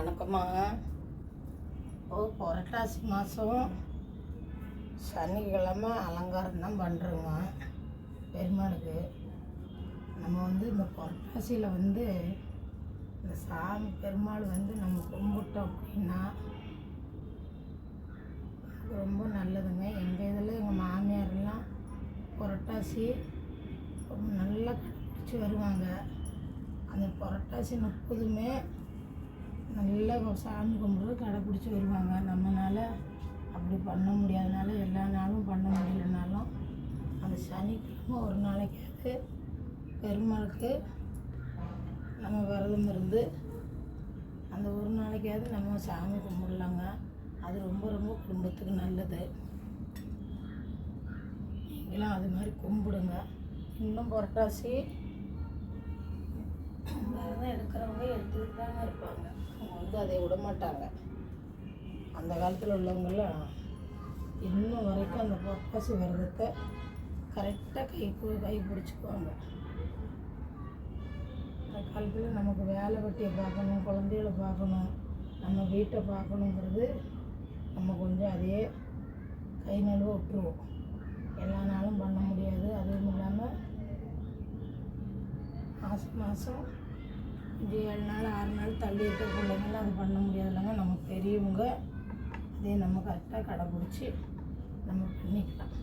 வணக்கம்மா. புரட்டாசி மாதம் சனிக்கிழமை அலங்காரம் தான் பண்ணுறோங்க பெருமாளுக்கு. நம்ம இந்த புரட்டாசியில் இந்த சாமி பெருமாள் நம்ம கும்பிட்டோம் அப்படின்னா ரொம்ப நல்லதுங்க. எங்கள் இதில் எங்கள் மாமியாரெல்லாம் புரட்டாசி ரொம்ப நல்லா கடைப்பிடிச்சி வருவாங்க. அந்த புரட்டாசி 30மே நல்லா சாமி கும்பிட்டு கடைப்பிடிச்சி வருவாங்க. நம்மளால் அப்படி பண்ண முடியாதனால எல்லா நாளும் பண்ண முடியலனாலும் அந்த சனிக்கிழமை ஒரு நாளைக்காவது பெருமாளுக்கு நம்ம விரதம் இருந்து அந்த ஒரு நாளைக்காவது நம்ம சாமி கும்பிடலாங்க. அது ரொம்ப ரொம்ப குடும்பத்துக்கு நல்லது. நீங்களும் அது மாதிரி கும்பிடுங்க. இன்னும் புரட்டாசி விரதம் எடுக்கிறவங்க எடுத்துக்கிட்டு தாங்க இருப்பாங்க. அவங்க அதை விட மாட்டாங்க. அந்த காலத்தில் உள்ளவங்கெல்லாம் இன்னும் வரைக்கும் அந்த புரட்டாசி விரதத்தை கரெக்டாக கை பிடிச்சிக்குவாங்க. அந்த காலத்தில் நமக்கு வேலை வெட்டியை பார்க்கணும், குழந்தைகளை பார்க்கணும், நம்ம வீட்டை பார்க்கணுங்கிறது நம்ம கொஞ்சம் அதையே கை நழுவ விட்டுருவோம். எல்லா நாளும் பண்ண முடியாது. அதுவும் இல்லாமல் மாதம் 7 நாள் 6 நாள் தள்ளி இருக்க பிள்ளைங்களும் அது பண்ண முடியாதுல்லங்க. நம்ம பெரியவங்க அதே நம்ம கரெக்டாக கடைப்பிடிச்சி நம்ம பண்ணிக்கலாம்.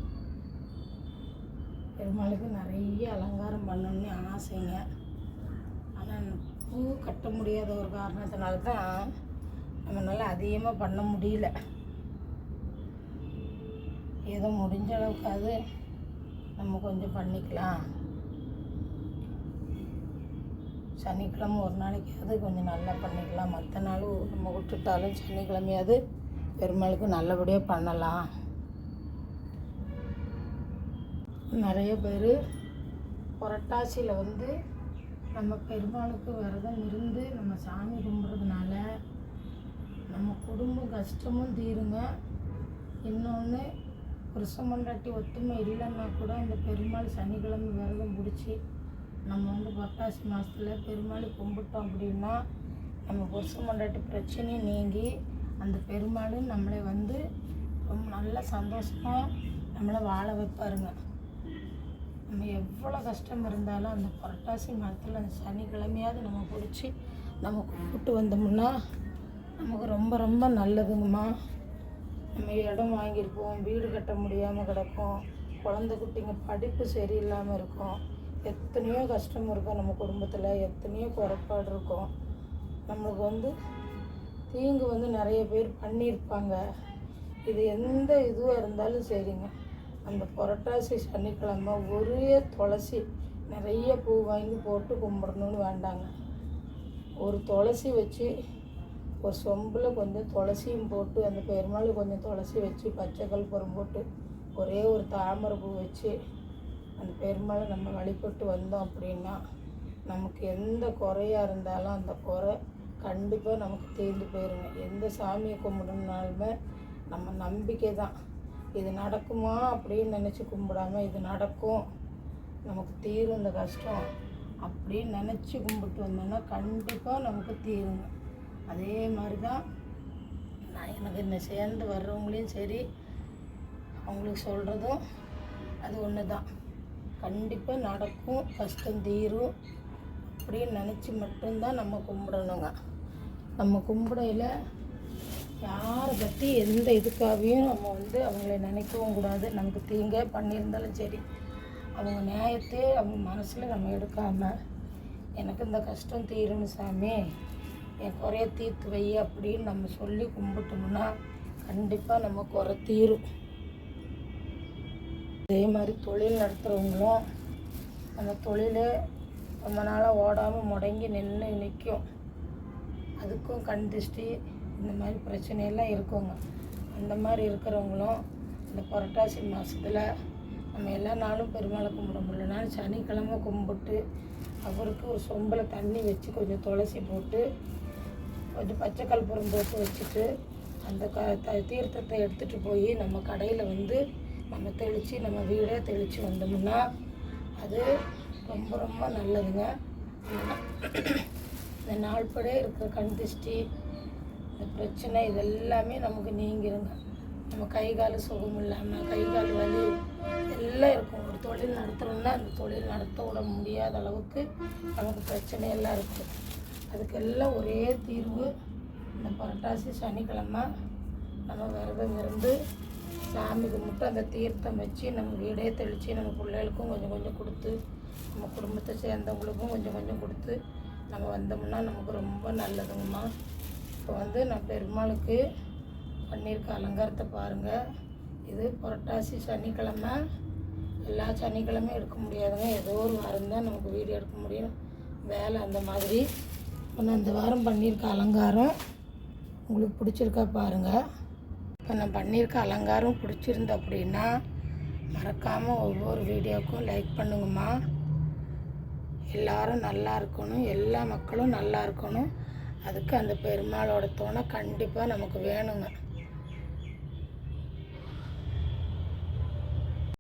பெருமாளுக்கு நிறைய அலங்காரம் பண்ணணும்னு ஆசைங்க. ஆனால் பூ கட்ட முடியாத ஒரு காரணத்தினால தான் நம்மளால் அதிகமாக பண்ண முடியல. ஏதோ முடிஞ்ச அளவுக்காவது நம்ம கொஞ்சம் பண்ணிக்கலாம். சனிக்கிழமை ஒரு நாளைக்காவது கொஞ்சம் நல்லா பண்ணிக்கலாம். மற்ற நாளும் நம்ம விட்டுட்டாலும் சனிக்கிழமையாவது பெருமாளுக்கு நல்லபடியாக பண்ணலாம். நிறைய பேர் புரட்டாசியில் நம்ம பெருமாளுக்கு விரதம் இருந்து நம்ம சாமி கும்பிட்றதுனால நம்ம குடும்பம் கஷ்டமும் தீருங்க. இன்னொன்று புருஷன் பொண்டாட்டி ஒத்துமை இல்லைன்னா கூட இந்த பெருமாள் சனிக்கிழமை விரதம் பிடிச்சி நம்ம புரட்டாசி மாதத்தில் பெருமாள் கும்பிட்டோம் அப்படின்னா நம்ம புருஷன் பொண்டாட்டி பிரச்சனையும் நீங்கி அந்த பெருமாள் நம்மளை ரொம்ப நல்ல சந்தோஷமாக நம்மளை வாழ வைப்பாருங்க. நம்ம எவ்வளோ கஷ்டம் இருந்தாலும் அந்த புரட்டாசி மாதத்தில் அந்த சனிக்கிழமையாவது நம்ம பிடிச்சி நம்ம கும்பிட்டு வந்தோம்னா நமக்கு ரொம்ப ரொம்ப நல்லதுங்கம்மா. நம்ம இடம் வாங்கியிருப்போம், வீடு கட்ட முடியாமல் கிடக்கும், குழந்தை குட்டிங்க படிப்பு சரியில்லாமல் இருக்கும், எத்தனையோ கஷ்டம் இருக்கும் நம்ம குடும்பத்தில், எத்தனையோ குறைபாடு இருக்கும். நம்மளுக்கு தீங்கு நிறைய பேர் பண்ணியிருப்பாங்க. இது எந்த இதுவாக இருந்தாலும் சரிங்க, அந்த புரட்டாசி சனிக்கிழமை ஒரே துளசி நிறைய பூ வாங்கி போட்டு கும்பிடணுன்னு வேண்டாங்க. ஒரு துளசி வச்சு ஒரு சொம்பில் கொஞ்சம் துளசியும் போட்டு அந்த பெருமாள் கொஞ்சம் துளசி வச்சு பச்சை கற்பூரம் போட்டு ஒரே ஒரு தாமரை பூ வச்சு அந்த பெருமாளை நம்ம வழிபட்டு வந்தோம் அப்படின்னா நமக்கு எந்த குறையாக இருந்தாலும் அந்த குறை கண்டிப்பாக நமக்கு தீர்ந்து போயிருங்க. எந்த சாமியை கும்பிடணுனாலுமே நம்ம நம்பிக்கை தான். இது நடக்குமா அப்படின்னு நினச்சி கும்பிடாமல் இது நடக்கும், நமக்கு தீரும் இந்த கஷ்டம் அப்படின்னு நினச்சி கும்பிட்டு வந்தோம்னா கண்டிப்பாக நமக்கு தீருங்க. அதே மாதிரி தான் எனக்கு இன்னும் சேர்ந்து வர்றவங்களையும் சரி அவங்களுக்கு சொல்கிறதும் அது ஒன்று தான். கண்டிப்பாக நடக்கும், கஷ்டம் தீரும் அப்படின்னு நினச்சி மட்டும்தான் நம்ம கும்பிடணுங்க. நம்ம கும்பிடையில் யாரை பற்றி எந்த இதுக்காகவும் நம்ம அவங்கள நினைக்கவும் கூடாது. நமக்கு தீங்கே பண்ணியிருந்தாலும் சரி அவங்க நியாயத்தை அவங்க மனசில் நம்ம எடுக்காமல் எனக்கு இந்த கஷ்டம் தீரும்னு சாமி, என் குறைய தீர்த்து வை அப்படின்னு நம்ம சொல்லி கும்பிட்டோம்னா கண்டிப்பாக நம்ம குறை தீரும். அதே மாதிரி தொழில் நடத்துகிறவங்களும் அந்த தொழில் ரொம்ப நாளாக ஓடாமல் முடங்கி நிற்கும். அதுக்கும் கண் திருஷ்டி இந்த மாதிரி பிரச்சனையெல்லாம் இருக்குங்க. அந்த மாதிரி இருக்கிறவங்களும் இந்த புரட்டாசி மாதத்தில் நம்ம எல்லா நாளும் பெருமாளை கும்பிட முடியலனாலும் சனிக்கிழமை கும்பிட்டு அவருக்கு ஒரு சொம்பில் தண்ணி வச்சு கொஞ்சம் துளசி போட்டு கொஞ்சம் பச்சை கற்பூரம் போட்டு வச்சுட்டு அந்த தீர்த்தத்தை எடுத்துகிட்டு போய் நம்ம கடையில் நம்ம தெளித்து நம்ம வீடே தெளித்து வந்தோம்னா அது ரொம்ப ரொம்ப நல்லதுங்க. இந்த நாள்பட இருக்கிற கண் திருஷ்டி இந்த பிரச்சனை இதெல்லாமே நமக்கு நீங்கிருங்க. நம்ம கை கால் சுகம் இல்லாமல் கை கால் வலி எல்லாம் இருக்கும். ஒரு தொழில் நடத்துகிறோம்னா அந்த தொழில் நடத்த விட முடியாத அளவுக்கு நமக்கு பிரச்சனையெல்லாம் இருக்குது. அதுக்கெல்லாம் ஒரே தீர்வு இந்த புரட்டாசி சனிக்கிழமை நம்ம விரதம் இருந்து சாமி கும்பிட்டு அந்த தீர்த்தம் வச்சு நம்ம வீடே தெளித்து நம்ம பிள்ளைகளுக்கும் கொஞ்சம் கொஞ்சம் கொடுத்து நம்ம குடும்பத்தை சேர்ந்தவங்களுக்கும் கொஞ்சம் கொஞ்சம் கொடுத்து நம்ம வந்தோம்னா நமக்கு ரொம்ப நல்லதுங்கம்மா. இப்போ நான் பெருமாளுக்கு பண்ணியிருக்க அலங்காரத்தை பாருங்கள். இது புரட்டாசி சனிக்கிழமை. எல்லா சனிக்கிழமையும் எடுக்க முடியாதுங்க. ஏதோ ஒரு வாரம் தான் நமக்கு வீடியோ எடுக்க முடியும், வேலை அந்த மாதிரி. நான் இந்த வாரம் பண்ணியிருக்க அலங்காரம் உங்களுக்கு பிடிச்சிருக்கா பாருங்கள். இப்போ நான் பண்ணியிருக்க அலங்காரம் பிடிச்சிருந்த அப்படின்னா மறக்காமல் ஒவ்வொரு வீடியோவுக்கும் லைக் பண்ணுங்கம்மா. எல்லாரும் நல்லா இருக்கணும், எல்லா மக்களும் நல்லா இருக்கணும். அதுக்கு அந்த பெருமாளோட துணை கண்டிப்பாக நமக்கு வேணுங்க.